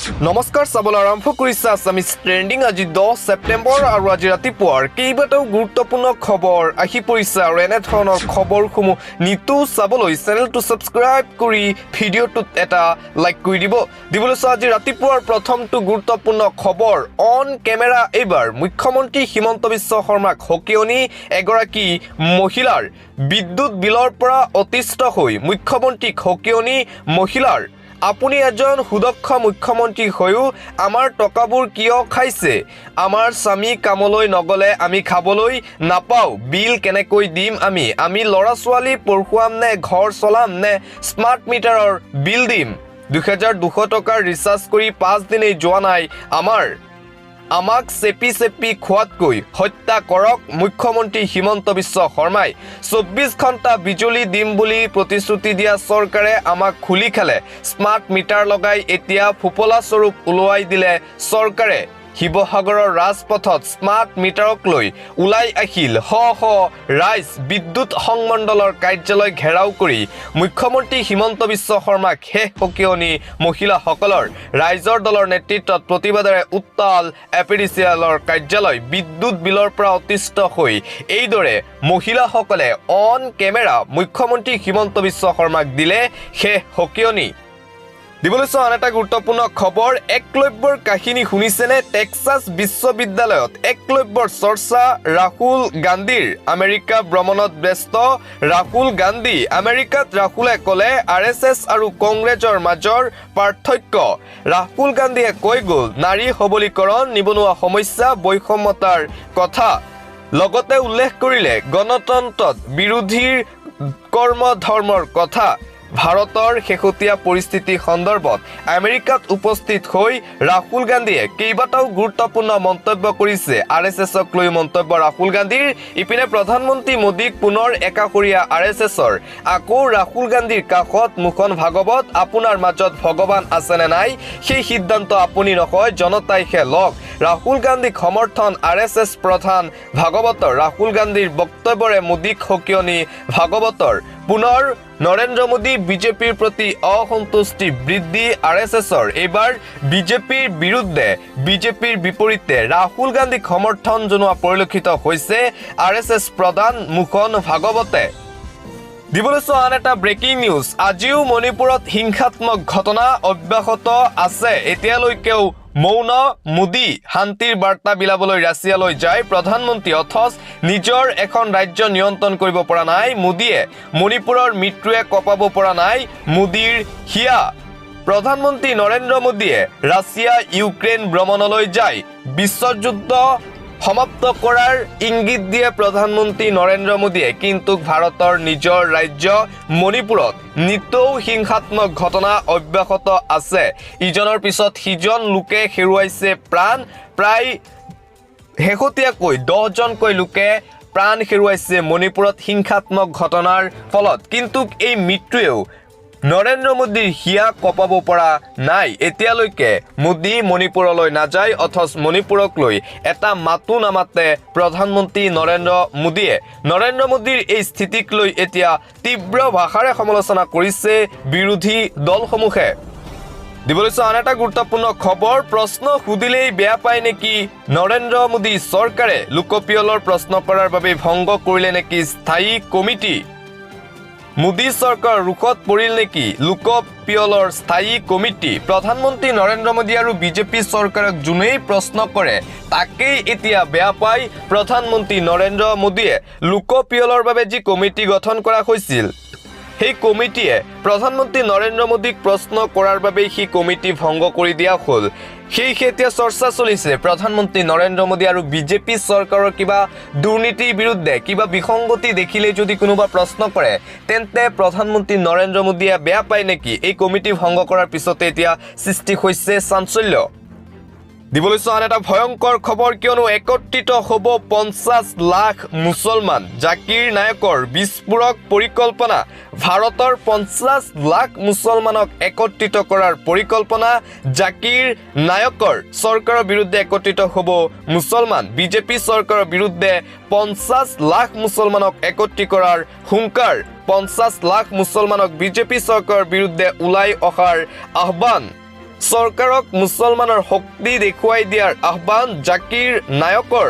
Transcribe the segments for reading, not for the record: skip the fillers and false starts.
নমস্কাৰ চাবলৈ আৰম্ভ কৰিছে আছামিজ ট্ৰেণ্ডিং আজি 10 ছেপ্টেম্বৰ আৰু আজি ৰাতিপুৱাৰ কেইবাটাও গুৰুত্বপূৰ্ণ খবৰ আহি পৰিছে আৰু এনে ধৰণৰ খবৰসমূহ নিতৌ চাবলৈ চেনেলটো ছাবস্ক্ৰাইব কৰি ভিডিঅ'টোত এটা লাইক কৰি দিবলৈ আজি ৰাতিপুৱাৰ প্ৰথমটো গুৰুত্বপূৰ্ণ খবৰ অন কেমেৰা এইবাৰ মুখ্যমন্ত্ৰী হিমন্ত বিশ্ব শৰ্মাক হকিয়নি এগৰাকী মহিলাৰ বিদ্যুৎ বিলৰ পৰা অতিষ্ঠ হৈ মুখ্যমন্ত্ৰীক হকিয়নি মহিলাৰ আপুনি এজন সুদক্ষ মুখ্যমন্ত্ৰী হৈও আমাৰ টকাবোৰ কিয় খাইছে আমাৰ স্বামী কামলৈ নগলে আমি খাবলৈ নাপাও বিল কেনেকৈ দিম আমি লৰা ছোৱালী পঢ়ুৱাম নে ঘৰ চলাম নে স্মাৰ্ট মিটাৰৰ বিল দিম 2200 টকাৰ ৰিচাৰ্জ কৰি 5 দিনেই যোৱা নাই আমাক চেপি খোৱাতকৈ হত্যা কৰক মুখ্যমন্ত্ৰী হিমন্ত বিশ্ব শৰ্মাই 24 ঘণ্টা বিজুলী দিম বুলি প্ৰতিশ্ৰুতি দিয়া চৰকাৰে আমাক খুলি খালে স্মাৰ্ট মিটাৰ লগাই এতিয়া ফুপলা স্বৰূপ উলুৱাই দিলে চৰকাৰে শিৱসাগৰৰ ৰাজপথত স্মাৰ্ট মিটাৰক লৈ উলাই আহিল ৰাইজ বিদ্যুৎ সংমণ্ডলৰ কাৰ্যালয় ঘেৰাও কৰি মুখ্যমন্ত্ৰী হিমন্ত বিশ্ব শৰ্মাক শেষ হকিয়নি মহিলাসকলৰ ৰাইজৰ দলৰ নেতৃত্বত প্ৰতিবাদেৰে উত্তাল এপিডিচিএলৰ কাৰ্যালয় বিদ্যুৎ বিলৰ পৰা অতিষ্ঠ হৈ এইদৰে মহিলাসকলে অন কেমেৰা মুখ্যমন্ত্ৰী হিমন্ত বিশ্ব শৰ্মাক দিলে শেষ হকিয়নি আন এটা গুৰুত্বপূৰ্ণ খবৰ একলব্যৰ কাহিনী শুনিছেনে টেক্সাছ বিশ্ববিদ্যালয়ত একলব্যৰ চৰ্চা ৰাহুল গান্ধীৰ আমেৰিকা ভ্ৰমণত ব্যস্ত ৰাহুল গান্ধী আমেৰিকাত ৰাহুলে ক'লে RSS আৰু কংগ্ৰেছৰ মাজৰ পাৰ্থক্য ৰাহুল গান্ধীয়ে কৈ গ'ল নাৰী সবলীকৰণ নিবনুৱা সমস্যা বৈষম্যতাৰ কথা লগতে উল্লেখ কৰিলে গণতন্ত্ৰত বিৰোধীৰ কৰ্ম ধৰ্মৰ কথা ভাৰতৰ শেহতীয়া পৰিস্থিতি সন্দৰ্ভত আমেৰিকাত উপস্থিত হৈ ৰাহুল গান্ধীয়ে কেইবাটাও গুৰুত্বপূৰ্ণ মন্তব্য কৰিছে RSSক লৈ মন্তব্য ৰাহুল গান্ধীৰ ইপিনে প্ৰধানমন্ত্ৰী মোদীক পুনৰ একাষৰীয়া RSSৰ আকৌ ৰাহুল গান্ধীৰ কাষত মুখন ভাগৱত আপোনাৰ মাজত ভগৱান আছেনে নাই সেই সিদ্ধান্ত আপুনি নহয় জনতাইহে লওক ৰাহুল গান্ধীক সমৰ্থন RSS প্ৰধান ভাগৱতৰ ৰাহুল গান্ধীৰ বক্তব্যৰে মোদীক হকিয়নি ভাগৱতৰ পুনৰ নৰেন্দ্ৰ মোদী বিজেপিৰ প্ৰতি অসন্তুষ্টি বৃদ্ধি RSSৰ এইবাৰ বিজেপিৰ বিপৰীতে ৰাহুল গান্ধীক সমৰ্থন জনোৱা পৰিলক্ষিত হৈছে RSS প্ৰধান মুখন ভাগৱতে আন এটা ব্ৰেকিং নিউজ আজিও মণিপুৰত হিংসাত্মক ঘটনা অব্যাহত আছে এতিয়ালৈকেও মৌন মোদী শান্তিৰ বাৰ্তা বিলাবলৈ ৰাছিয়ালৈ যায় প্ৰধানমন্ত্ৰী অথচ নিজৰ এখন ৰাজ্য নিয়ন্ত্ৰণ কৰিব পৰা নাই মোদীয়ে মণিপুৰৰ মৃত্যুৱে কপাব পৰা নাই মোদীৰ হিয়া প্ৰধানমন্ত্ৰী নৰেন্দ্ৰ মোদীয়ে ৰাছিয়া ইউক্ৰেইন ভ্ৰমণলৈ যায় বিশ্বযুদ্ধ সমাপ্ত কৰাৰ ইংগিত দিয়ে প্ৰধানমন্ত্ৰী নৰেন্দ্ৰ মোদীয়ে কিন্তু ভাৰতৰ নিজৰ ৰাজ্য মণিপুৰত নিতৌ হিংসাত্মক ঘটনা অব্যাহত আছে ইজনৰ পিছত সিজন লোকে হেৰুৱাইছে প্ৰাণ প্ৰায় শেহতীয়াকৈ 10 জনকৈ লোকে প্ৰাণ হেৰুৱাইছে মণিপুৰত হিংসাত্মক ঘটনাৰ ফলত কিন্তু এই মৃত্যুৱেও নৰেন্দ্ৰ মোদীৰ হিয়া কপাব পৰা নাই এতিয়ালৈকে মোদী মণিপুৰলৈ নাযায় অথচ মণিপুৰক লৈ এটা মাতো নামাতে প্ৰধানমন্ত্ৰী নৰেন্দ্ৰ মোদীৰ এই স্থিতিক লৈ এতিয়া তীব্ৰ ভাষাৰে সমালোচনা কৰিছে বিৰোধী দলসমূহে আন এটা গুৰুত্বপূৰ্ণ খবৰ প্ৰশ্ন সুধিলেই বেয়া পায় নেকি নৰেন্দ্ৰ মোদী চৰকাৰে লোকপিয়লৰ প্ৰশ্ন কৰাৰ বাবে ভংগ কৰিলে নেকি স্থায়ী কমিটি মোদী চৰকাৰ ৰুখত পৰিল নেকি লোকপিয়লৰ স্থায়ী কমিটি প্ৰধানমন্ত্ৰী নৰেন্দ্ৰ মোদী আৰু বিজেপি চৰকাৰক যোনেই প্ৰশ্ন কৰে তাকেই এতিয়া বেয়া পায় প্ৰধানমন্ত্ৰী নৰেন্দ্ৰ মোদীয়ে লোকপিয়লৰ বাবে যি কমিটি গঠন কৰা হৈছিল সেই কমিটিয়ে প্ৰধানমন্ত্ৰী নৰেন্দ্ৰ মোদীক প্ৰশ্ন কৰাৰ বাবে সেই কমিটি ভংগ কৰি দিয়া হ'ল সেই এতিয়া চৰ্চা চলিছে প্ৰধানমন্ত্ৰী নৰেন্দ্ৰ মোদী আৰু বিজেপি চৰকাৰৰ কিবা দুৰ্নীতিৰ বিৰুদ্ধে কিবা বিসংগতি দেখিলে যদি কোনোবা প্ৰশ্ন কৰে তেন্তে প্ৰধানমন্ত্ৰী নৰেন্দ্ৰ মোদীয়ে বেয়া পায় নেকি এই কমিটি ভংগ কৰাৰ পিছতে এতিয়া সৃষ্টি হৈছে চাঞ্চল্য আন এটা ভয়ংকৰ খবৰ কিয়নো একত্ৰিত হ'ব 50 লাখ মুছলমান জাকিৰ নায়কৰ বিস্ফোৰক পৰিকল্পনা ভাৰতৰ 50 লাখ মুছলমানক একত্ৰিত কৰাৰ পৰিকল্পনা জাকিৰ নায়কৰ চৰকাৰৰ বিৰুদ্ধে একত্ৰিত হ'ব মুছলমান বিজেপি চৰকাৰৰ বিৰুদ্ধে 50 লাখ মুছলমানক একত্ৰিত কৰাৰ হুংকাৰ 50 লাখ মুছলমানক বিজেপি চৰকাৰৰ বিৰুদ্ধে উলাই অহাৰ আহ্বান চৰকাৰক মুছলমানৰ শক্তি দেখুৱাই দিয়াৰ আহ্বান জাকিৰ নায়কৰ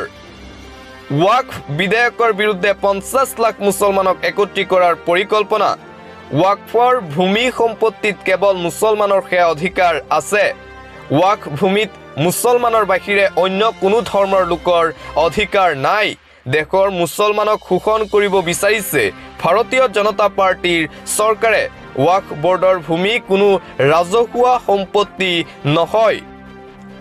ৱাকফ বিধেয়কৰ বিৰুদ্ধে 50 লাখ মুছলমানক একত্ৰিত কৰাৰ পৰিকল্পনা ৱাকফৰ ভূমি সম্পত্তিত কেৱল মুছলমানৰহে অধিকাৰ আছে ৱাকফ ভূমিত মুছলমানৰ বাহিৰে অন্য কোনো ধৰ্মৰ লোকৰ অধিকাৰ নাই দেশৰ মুছলমানক শোষণ কৰিব বিচাৰিছে ভাৰতীয় জনতা পাৰ্টিৰ চৰকাৰে ৱাকফ বৰ্ডৰ ভূমি কোনো ৰাজহুৱা সম্পত্তি নহয়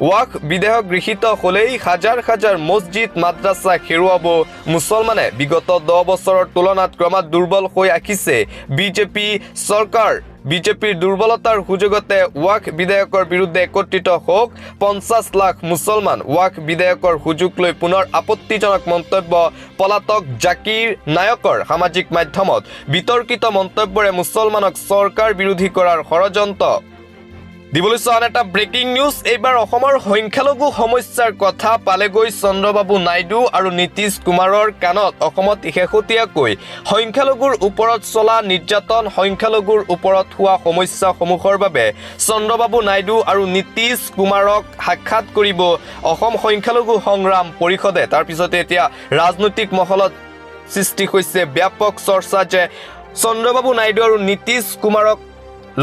ৱাকফ বিধেয়ক গৃহীত হ'লেই হাজাৰ হাজাৰ মছজিদ মাদ্ৰাছা হেৰুৱাব মুছলমানে বিগত 10 বছৰৰ তুলনাত ক্ৰমাৎ দুৰ্বল হৈ আহিছে বিজেপি চৰকাৰ বিজেপিৰ দুৰ্বলতাৰ সুযোগতে ৱাকফ বিধেয়কৰ বিৰুদ্ধে একত্ৰিত হওক 50 লাখ মুছলমান ৱাকফ বিধেয়কৰ সুযোগ লৈ পুনৰ আপত্তিজনক মন্তব্য পলাতক জাকিৰ নায়কৰ সামাজিক মাধ্যমত বিতৰ্কিত মন্তব্যৰে মুছলমানক চৰকাৰ বিৰোধী কৰাৰ ষড়যন্ত্ৰ দিবলৈ আন এটা ব্ৰেকিং নিউজ এইবাৰ অসমৰ সংখ্যালঘু সমস্যাৰ কথা পালেগৈ চন্দ্ৰবাবু নাইডু আৰু নীতিশ কুমাৰৰ কাণত অসমত শেহতীয়াকৈ সংখ্যালঘুৰ ওপৰত চলা নিৰ্যাতন সংখ্যালঘুৰ ওপৰত হোৱা সমস্যাসমূহৰ বাবে চন্দ্ৰবাবু নাইডু আৰু নীতিশ কুমাৰক সাক্ষাৎ কৰিব অসম সংখ্যালঘু সংগ্ৰাম পৰিষদে তাৰ পিছতে এতিয়া ৰাজনৈতিক মহলত সৃষ্টি হৈছে ব্যাপক চৰ্চা যে চন্দ্ৰবাবু নাইডু আৰু নীতিশ কুমাৰক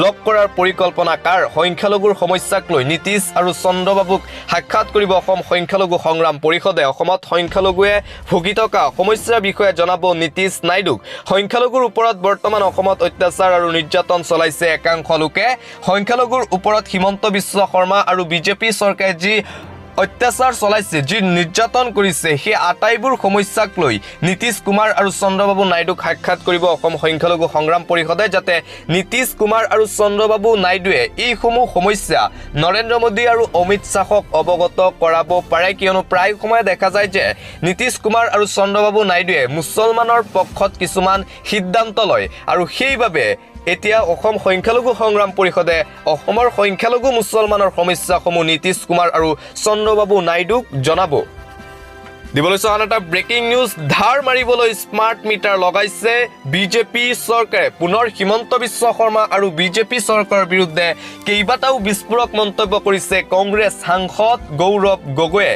লগ কৰাৰ পৰিকল্পনা কাৰ সংখ্যালঘুৰ সমস্যাক লৈ নীতিশ আৰু চন্দ্ৰবাবুক সাক্ষাৎ কৰিব অসম সংখ্যালঘু সংগ্ৰাম পৰিষদে অসমত সংখ্যালঘুৱে ভুগি থকা সমস্যাৰ বিষয়ে জনাব নীতিশ নাইডুক সংখ্যালঘুৰ ওপৰত বৰ্তমান অসমত অত্যাচাৰ আৰু নিৰ্যাতন চলাইছে একাংশ লোকে সংখ্যালঘুৰ ওপৰত হিমন্ত বিশ্ব শৰ্মা আৰু বিজেপি চৰকাৰে যি অত্যাচাৰ চলাইছে যি নিৰ্যাতন কৰিছে সেই আটাইবোৰ সমস্যাক লৈ নীতিশ কুমাৰ আৰু চন্দ্ৰবাবু নাইডুক সাক্ষাৎ কৰিব অসম সংখ্যালঘু সংগ্ৰাম পৰিষদে যাতে নীতিশ কুমাৰ আৰু চন্দ্ৰবাবু নাইডুৱে এইসমূহ সমস্যা নৰেন্দ্ৰ মোদী আৰু অমিত শ্বাহক অৱগত কৰাব পাৰে কিয়নো প্ৰায় সময় দেখা যায় যে নীতিশ কুমাৰ আৰু চন্দ্ৰবাবু নাইডুৱে মুছলমানৰ পক্ষত কিছুমান সিদ্ধান্ত লয় আৰু সেইবাবে এতিয়া অসম সংখ্যালঘু সংগ্ৰাম পৰিষদে অসমৰ সংখ্যালঘু মুছলমানৰ সমস্যাসমূহ নীতিশ কুমাৰ আৰু চন্দ্ৰবাবু নাইডুক জনাব দিবলৈ আন এটা ব্ৰেকিং নিউজ ধাৰ মাৰিবলৈ স্মাৰ্ট মিটাৰ লগাইছে বিজেপি চৰকাৰে পুনৰ হিমন্ত বিশ্ব শৰ্মা আৰু বিজেপি চৰকাৰৰ বিৰুদ্ধে কেইবাটাও বিস্ফোৰক মন্তব্য কৰিছে কংগ্ৰেছ সাংসদ গৌৰৱ গগৈয়ে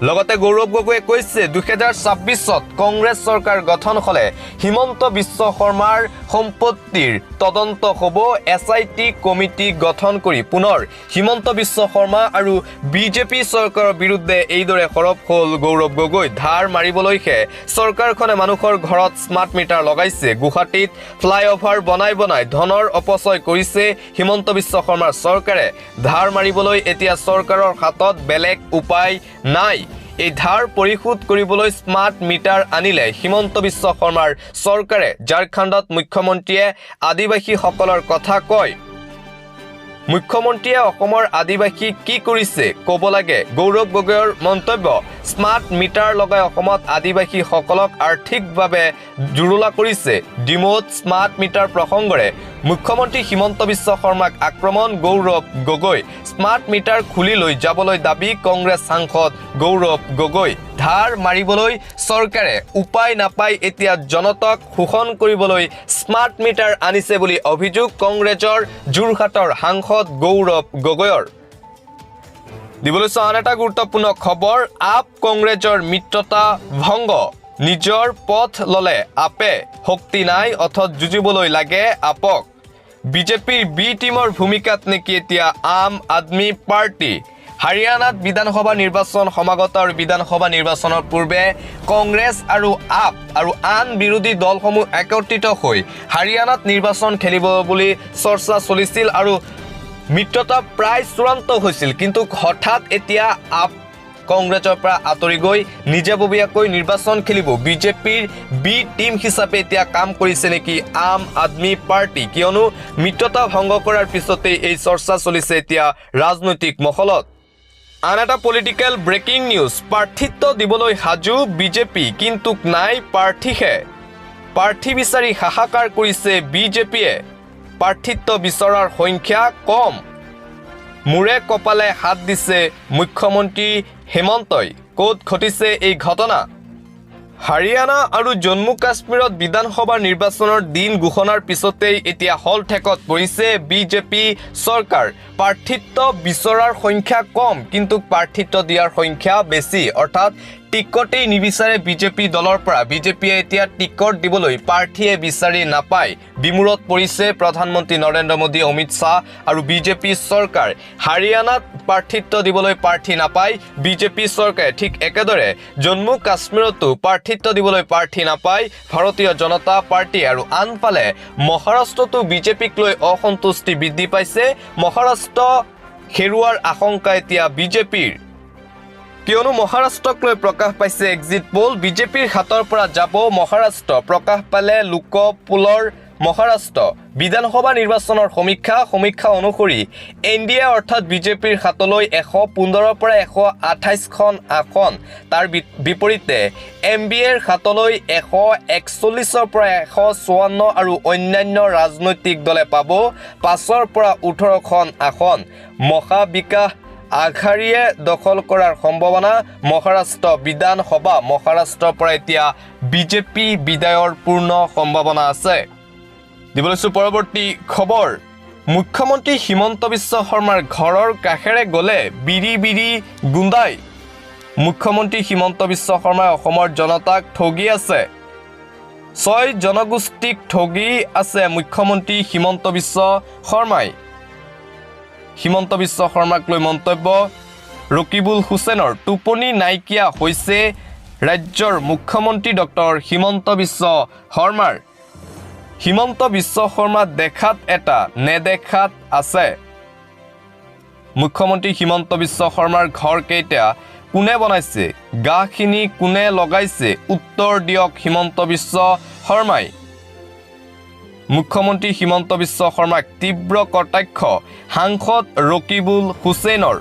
লগতে গৌৰৱ গগৈয়ে কৈছে 2026ত কংগ্ৰেছ চৰকাৰ গঠন হ'লে হিমন্ত বিশ্ব শৰ্মাৰ সম্পত্তিৰ তদন্ত হ'ব এছআইটি কমিটি গঠন কৰি পুনৰ হিমন্ত বিশ্ব শৰ্মা আৰু বিজেপি চৰকাৰৰ বিৰুদ্ধে এইদৰে সৰব হ'ল গৌৰৱ গগৈ ধাৰ মাৰিবলৈহে চৰকাৰখনে মানুহৰ ঘৰত স্মাৰ্ট মিটাৰ লগাইছে গুৱাহাটীত ফ্লাইঅভাৰ বনাই ধনৰ অপচয় কৰিছে হিমন্ত বিশ্ব শৰ্মাৰ চৰকাৰে ধাৰ মাৰিবলৈ এতিয়া চৰকাৰৰ হাতত বেলেগ উপায় নাই এই ধাৰ পৰিশোধ কৰিবলৈ স্মাৰ্ট মিটাৰ আনিলে হিমন্ত বিশ্ব শৰ্মাৰ চৰকাৰে ঝাৰখণ্ডত মুখ্যমন্ত্ৰীয়ে আদিবাসীসকলৰ কথা কয় মুখ্যমন্ত্ৰীয়ে অসমৰ আদিবাসী কি কৰিছে ক'ব লাগে গৌৰৱ গগৈৰ মন্তব্য স্মাৰ্ট মিটাৰ লগাই অসমত আদিবাসীসকলক আৰ্থিকভাৱে জুৰুলা কৰিছে ডিমোত স্মাৰ্ট মিটাৰ প্ৰসংগৰে মুখ্যমন্ত্ৰী হিমন্ত বিশ্ব শৰ্মাক আক্ৰমণ গৌৰৱ গগৈ স্মাৰ্ট মিটাৰ খুলি লৈ যাবলৈ দাবী কংগ্ৰেছ সাংসদ গৌৰৱ গগৈ ধাৰ মাৰিবলৈ চৰকাৰে উপায় নাপাই এতিয়া জনতাক শোষণ কৰিবলৈ স্মাৰ্ট মিটাৰ আনিছে বুলি অভিযোগ কংগ্ৰেছৰ যোৰহাটৰ সাংসদ গৌৰৱ গগৈৰ দিবলৈ আন এটা গুৰুত্বপূৰ্ণ খবৰ আপ কংগ্ৰেছৰ মিত্ৰতা ভংগ নিজৰ পথ ললে আপে শক্তি নাই অথচ যুঁজিবলৈ লাগে আপক বিজেপিৰ বি টিমৰ ভূমিকাত নেকি এতিয়া আম আদমি পাৰ্টি হাৰিয়ানাত বিধানসভা নিৰ্বাচন সমাগত আৰু বিধানসভা নিৰ্বাচনৰ পূৰ্বে কংগ্ৰেছ আৰু আপ আৰু আন বিৰোধী দলসমূহ একত্ৰিত হৈ হাৰিয়ানাত নিৰ্বাচন খেলিব বুলি চৰ্চা চলিছিল আৰু মিত্ৰতা প্ৰায় চূড়ান্ত হৈছিল কিন্তু হঠাৎ এতিয়া আপ কংগ্ৰেছৰ পৰা আঁতৰি গৈ নিজাববীয়াকৈ নিৰ্বাচন খেলিব বিজেপিৰ বি টিম হিচাপে এতিয়া কাম কৰিছে নেকি আম আদমি পাৰ্টি কিয়নো মিত্ৰতা ভংগ কৰাৰ পিছতে এই চৰ্চা চলিছে এতিয়া ৰাজনৈতিক মহলত আন এটা পলিটিকেল ব্ৰেকিং নিউজ প্ৰাৰ্থিত্ব দিবলৈ সাজু বিজেপি কিন্তু নাই প্ৰাৰ্থীহে প্ৰাৰ্থী বিচাৰি হাহাকাৰ কৰিছে বিজেপিয়ে প্ৰাৰ্থিত্ব বিচৰাৰ সংখ্যা কম মুৰে কপালে হাত দিছে মুখ্যমন্ত্ৰী হেমন্তই ক'ত ঘটিছে এই ঘটনা হাৰিয়ানা আৰু জম্মু কাশ্মীৰত বিধানসভা নিৰ্বাচনৰ দিন ঘোষণাৰ পিছতেই এতিয়া হল ঠেকত পৰিছে বিজেপি চৰকাৰ প্ৰাৰ্থিত্ব বিচৰাৰ সংখ্যা কম কিন্তু প্ৰাৰ্থিত্ব দিয়াৰ সংখ্যা বেছি অৰ্থাৎ টিকটেই নিবিচাৰে বিজেপি দলৰ পৰা বিজেপিয়ে এতিয়া টিকট দিবলৈ প্ৰাৰ্থীয়ে বিচাৰি নাপায় বিমূৰত পৰিছে প্ৰধানমন্ত্ৰী নৰেন্দ্ৰ মোদী অমিত শাহ আৰু বিজেপি চৰকাৰ হাৰিয়ানাত প্ৰাৰ্থিত্ব দিবলৈ প্ৰাৰ্থী নাপায় বিজেপি চৰকাৰে ঠিক একেদৰে জম্মু কাশ্মীৰতো প্ৰাৰ্থিত্ব দিবলৈ প্ৰাৰ্থী নাপায় ভাৰতীয় জনতা পাৰ্টি আৰু আনফালে মহাৰাষ্ট্ৰতো বিজেপিক লৈ অসন্তুষ্টি বৃদ্ধি পাইছে মহাৰাষ্ট্ৰ হেৰুৱাৰ আশংকা এতিয়া বিজেপিৰ কিয়নো মহাৰাষ্ট্ৰক লৈ প্ৰকাশ পাইছে এক্সিট পোল বিজেপিৰ হাতৰ পৰা যাব মহাৰাষ্ট্ৰ প্ৰকাশ পালে লোকপোলৰ মহাৰাষ্ট্ৰ বিধানসভা নিৰ্বাচনৰ সমীক্ষা অনুসৰি এনডিএ অৰ্থাৎ বিজেপিৰ হাতলৈ 115 পৰা 128খন আসন তাৰ বিপৰীতে এমবিএৰ হাতলৈ 141 পৰা 154 আৰু অন্যান্য ৰাজনৈতিক দলে পাব 5 পৰা 18খন আসন মহাবিকাশ আঘাৰীয়ে দখল কৰাৰ সম্ভাৱনা মহাৰাষ্ট্ৰ বিধানসভা মহাৰাষ্ট্ৰৰ পৰা এতিয়া বিজেপি বিদায়ৰ পূৰ্ণ সম্ভাৱনা আছে দিবলৈছো পৰৱৰ্তী খবৰ মুখ্যমন্ত্ৰী হিমন্ত বিশ্ব শৰ্মাৰ ঘৰৰ কাষেৰে গলে বিৰি গুণ্ডাই মুখ্যমন্ত্ৰী হিমন্ত বিশ্ব শৰ্মাই অসমৰ জনতাক ঠগি আছে 6 জনগোষ্ঠীক ঠগি আছে মুখ্যমন্ত্ৰী হিমন্ত বিশ্ব শৰ্মাই হিমন্ত বিশ্ব শৰ্মাক লৈ মন্তব্য ৰকিবুল হুছেইনৰ টোপনি নাইকিয়া হৈছে ৰাজ্যৰ মুখ্যমন্ত্ৰী ডক্টৰ হিমন্ত বিশ্ব শৰ্মাৰ হিমন্ত বিশ্ব শৰ্মা দেখাত এটা নেদেখাত আছে মুখ্যমন্ত্ৰী হিমন্ত বিশ্ব শৰ্মাৰ ঘৰ কেইটা কোনে বনাইছে গাখিনি কোনে লগাইছে উত্তৰ দিয়ক হিমন্ত বিশ্ব শৰ্মাই মুখ্যমন্ত্ৰী হিমন্ত বিশ্ব শৰ্মাক তীব্ৰ কটাক্ষ সাংসদ ৰকিবুল হুছেইনৰ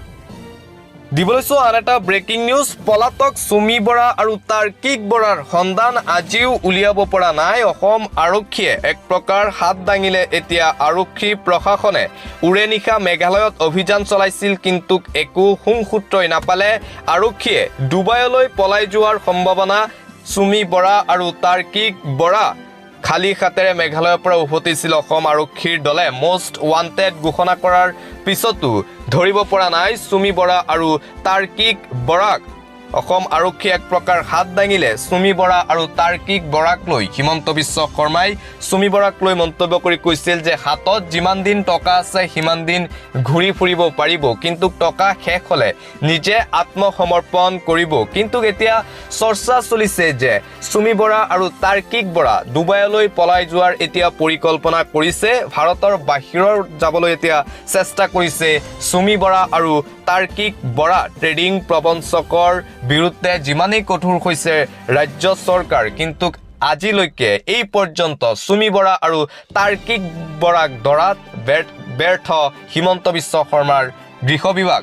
দিবলৈছো আন এটা ব্ৰেকিং নিউজ পলাতক সুমি বৰা আৰু তাৰ্কিক বৰাৰ সন্ধান আজিও উলিয়াব পৰা নাই অসম আৰক্ষীয়ে এক প্ৰকাৰ হাত দাঙিলে এতিয়া আৰক্ষী প্ৰশাসনে উৰে নিশা মেঘালয়ত অভিযান চলাইছিল কিন্তু একো সুংসূত্ৰই নাপালে আৰক্ষীয়ে ডুবাইলৈ পলাই যোৱাৰ সম্ভাৱনা সুমি বৰা আৰু তাৰ্কিক বৰা খালি হাতেৰে মেঘালয়ৰ পৰা উভতিছিল অসম আৰক্ষীৰ দলে মোষ্ট ওৱান্টেড ঘোষণা কৰাৰ পিছতো ধৰিব পৰা নাই সুমি বৰা আৰু তাৰ্কিক বৰাক অসম আৰক্ষী এক প্ৰকাৰ হাত দাঙিলে সুমি বৰা আৰু তাৰ্কিক বৰাক লৈ হিমন্ত বিশ্ব শৰ্মাই সুমি বৰাক লৈ মন্তব্য কৰি কৈছিল যে হাতত যিমান দিন টকা আছে সিমান দিন ঘূৰি ফুৰিব পাৰিব কিন্তু টকা শেষ হলে নিজে আত্মসমৰ্পণ কৰিব কিন্তু এতিয়া চৰ্চা চলিছে যে সুমি বৰা আৰু তাৰ্কিক বৰা ডুবাইলৈ পলাই যোৱাৰ এতিয়া পৰিকল্পনা কৰিছে ভাৰতৰ বাহিৰৰ যাবলৈ এতিয়া চেষ্টা কৰিছে সুমি বৰা আৰু তাৰ্কিক বৰা ট্ৰেডিং প্ৰবঞ্চকৰ বিৰুদ্ধে যিমানেই কঠোৰ হৈছে ৰাজ্য চৰকাৰ কিন্তু আজিলৈকে এই পৰ্যন্ত সুমি বৰা আৰু তাৰ্কিক বৰাক ধৰাত ব্যৰ্থ হিমন্ত বিশ্ব শৰ্মাৰ গৃহ বিভাগ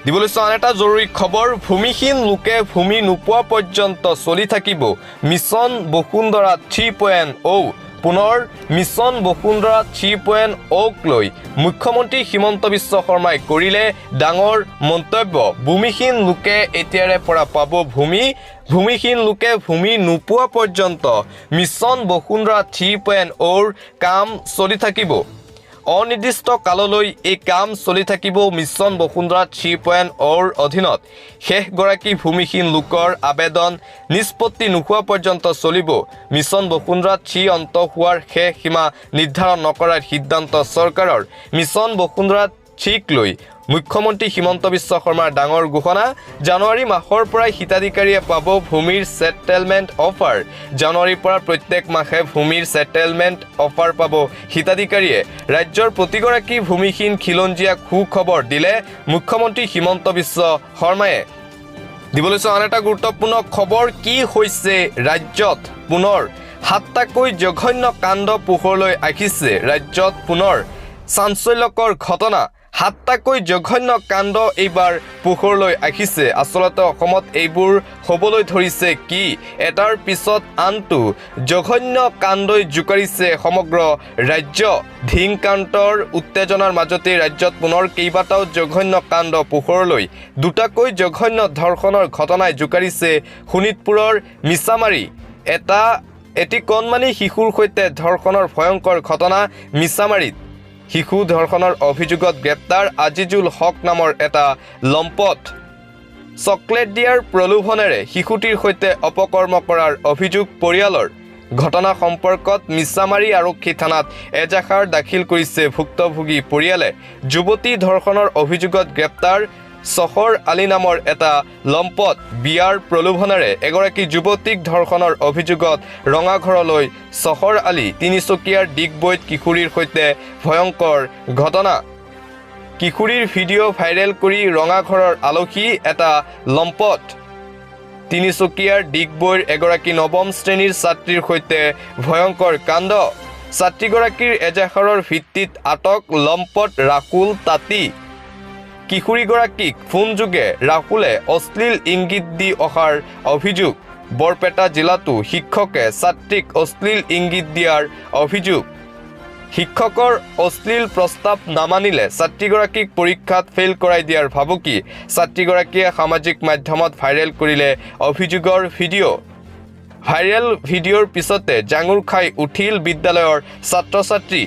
দিবলৈছো আন এটা জৰুৰী খবৰ ভূমিহীন লোকে ভূমি নোপোৱা পৰ্যন্ত চলি থাকিব মিছন বসুন্ধৰা 3.0 পুনৰ মিছন বসুন্ধৰা 3.0ক লৈ মুখ্যমন্ত্ৰী হিমন্ত বিশ্ব শৰ্মাই কৰিলে ডাঙৰ মন্তব্য ভূমিহীন লোকে এতিয়াৰে পৰা পাব ভূমিহীন লোকে ভূমি নোপোৱা পৰ্যন্ত মিছন বসুন্ধৰা 3.0ৰ কাম চলি থাকিব অনিৰ্দিষ্ট কাললৈ এই কাম চলি থাকিব মিছন বসুন্ধৰা 3.0ৰ অধীনত শেষগৰাকী ভূমিহীন লোকৰ আবেদন নিষ্পত্তি নোহোৱা পৰ্যন্ত চলিব মিছন বসুন্ধৰা 3 অন্ত হোৱাৰ শেষ সীমা নিৰ্ধাৰণ নকৰাৰ সিদ্ধান্ত চৰকাৰৰ মিছন বসুন্ধৰা 3ক লৈ মুখ্যমন্ত্ৰী হিমন্ত বিশ্ব শৰ্মাৰ ডাঙৰ ঘোষণা জানুৱাৰী মাহৰ পৰাই হিতাধিকাৰীয়ে পাব ভূমিৰ সেটেলমেন্ট অফাৰ জানুৱাৰীৰ পৰা প্ৰত্যেক মাহে ভূমিৰ সেটেলমেন্ট অফাৰ পাব হিতাধিকাৰীয়ে ৰাজ্যৰ প্ৰতিগৰাকী ভূমিহীন খিলঞ্জীয়াক সুখবৰ দিলে মুখ্যমন্ত্ৰী হিমন্ত বিশ্ব শৰ্মায়ে দিবলৈছো আন এটা গুৰুত্বপূৰ্ণ খবৰ কি হৈছে ৰাজ্যত পুনৰ 7টাকৈ জঘন্য কাণ্ড পোহৰলৈ আহিছে ৰাজ্যত পুনৰ চাঞ্চল্যকৰ ঘটনা 7টাকৈ জঘন্য কাণ্ড এইবাৰ পোহৰলৈ আহিছে আসলতে অসমত এইবোৰ হ'বলৈ ধৰিছে কি এটাৰ পিছত আনটো জঘন্য কাণ্ডই জোকাৰিছে সমগ্ৰ ৰাজ্য ধিংকান্তৰ উত্তেজনাৰ মাজতে ৰাজ্যত পুনৰ কেইবাটাও জঘন্য কাণ্ড পোহৰলৈ দুটাকৈ জঘন্য ধৰ্ষণৰ ঘটনাই জোকাৰিছে শোণিতপুৰৰ মিছামাৰী এটি কণমানি শিশুৰ সৈতে ধৰ্ষণৰ ভয়ংকৰ ঘটনা মিছামাৰীত শিশু ধৰ্ষণৰ অভিযোগত গ্ৰেপ্তাৰ আজিজুল হক নামৰ এটা লম্পট চকলেট দিয়াৰ প্ৰলোভনেৰে শিশুটিৰ সৈতে অপকৰ্ম কৰাৰ অভিযোগ পৰিয়ালৰ ঘটনা সম্পৰ্কত মিছামাৰী আৰক্ষী থানাত এজাহাৰ দাখিল কৰিছে ভুক্তভোগী পৰিয়ালে যুৱতী ধৰ্ষণৰ অভিযোগত গ্ৰেপ্তাৰ চহৰ আলী নামৰ এটা লম্পট বিয়াৰ প্ৰলোভনেৰে এগৰাকী যুৱতীক ধৰ্ষণৰ অভিযোগত ৰঙাঘৰলৈ চহৰ আলী তিনিচকীয়াৰ ডিগবৈত কিশোৰীৰ সৈতে ভয়ংকৰ ঘটনা কিশোৰীৰ ভিডিঅ' ভাইৰেল কৰি ৰঙাঘৰৰ আলহী এটা লম্পট তিনিচকীয়াৰ ডিগবৈৰ এগৰাকী নৱম শ্ৰেণীৰ ছাত্ৰীৰ সৈতে ভয়ংকৰ কাণ্ড ছাত্ৰীগৰাকীৰ এজাহাৰৰ ভিত্তিত আটক লম্পট ৰাহুল তাঁতী কিশোৰীগৰাকীক ফোনযোগে ৰাহুলে অশ্লীল ইংগিত দি অহাৰ অভিযোগ বৰপেটা জিলাতো শিক্ষকে ছাত্ৰীক অশ্লীল ইংগিত দিয়াৰ অভিযোগ শিক্ষকৰ অশ্লীল প্ৰস্তাৱ নামানিলে ছাত্ৰীগৰাকীক পৰীক্ষাত ফেইল কৰাই দিয়াৰ ভাবুকি ছাত্ৰীগৰাকীয়ে সামাজিক মাধ্যমত ভাইৰেল কৰিলে অভিযোগৰ ভিডিঅ' ভাইৰেল ভিডিঅ'ৰ পিছতে জাঙুৰ খাই উঠিল বিদ্যালয়ৰ ছাত্ৰ ছাত্ৰী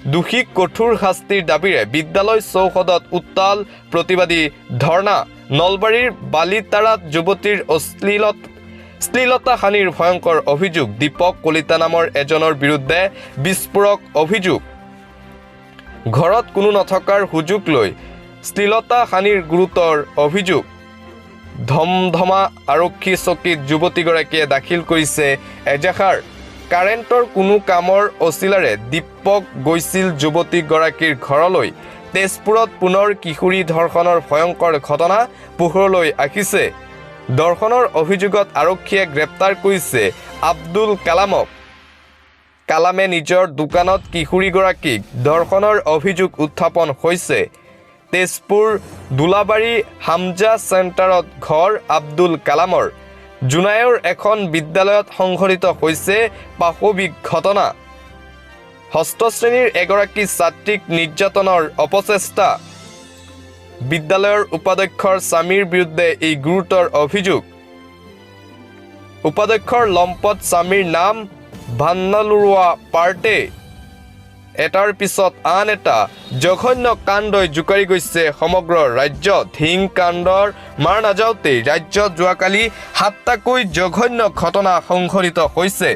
দোষীক কঠোৰ শাস্তিৰ দাবীৰে বিদ্যালয় চৌহদত উত্তাল প্ৰতিবাদী ধৰ্ণা নলবাৰীৰ বালিতাৰাত যুৱতীৰ শ্লীলতা হানিৰ ভয়ংকৰ অভিযোগ দীপক কলিতা নামৰ এজনৰ বিৰুদ্ধে বিস্ফোৰক অভিযোগ ঘৰত কোনো নথকাৰ সুযোগ লৈ শ্লীলতা হানিৰ গুৰুতৰ অভিযোগ ধমধমা আৰক্ষী চকীত যুৱতীগৰাকীয়ে দাখিল কৰিছে এজাহাৰ কাৰেণ্টৰ কোনো কামৰ অচিলাৰে দীপক গৈছিল যুৱতীগৰাকীৰ ঘৰলৈ তেজপুৰত পুনৰ কিশোৰী ধৰ্ষণৰ ভয়ংকৰ ঘটনা পোহৰলৈ আহিছে ধৰ্ষণৰ অভিযোগত আৰক্ষীয়ে গ্ৰেপ্তাৰ কৰিছে আব্দুল কালামক কালামে নিজৰ দোকানত কিশোৰীগৰাকীক ধৰ্ষণৰ অভিযোগ উত্থাপন হৈছে তেজপুৰ দুলাবাৰী হামজা চেণ্টাৰত ঘৰ আব্দুল কালামৰ জুনাইৰ এখন বিদ্যালয়ত সংঘটিত হৈছে পাশবিক ঘটনা ষষ্ঠ শ্ৰেণীৰ এগৰাকী ছাত্ৰীক নিৰ্যাতনৰ অপচেষ্টা বিদ্যালয়ৰ উপাধ্যক্ষৰ স্বামীৰ বিৰুদ্ধে এই গুৰুতৰ অভিযোগ উপাধ্যক্ষৰ লম্পট স্বামীৰ নাম ভান্নালুৰুৱা পাৰ্টে এটাৰ পিছত আন এটা জঘন্য কাণ্ডই জোকাৰি গৈছে সমগ্ৰ ৰাজ্য ধিং কাণ্ডৰ মাৰ নাযাওঁতেই ৰাজ্যত যোৱাকালি 7টাকৈ জঘন্য ঘটনা সংঘটিত হৈছে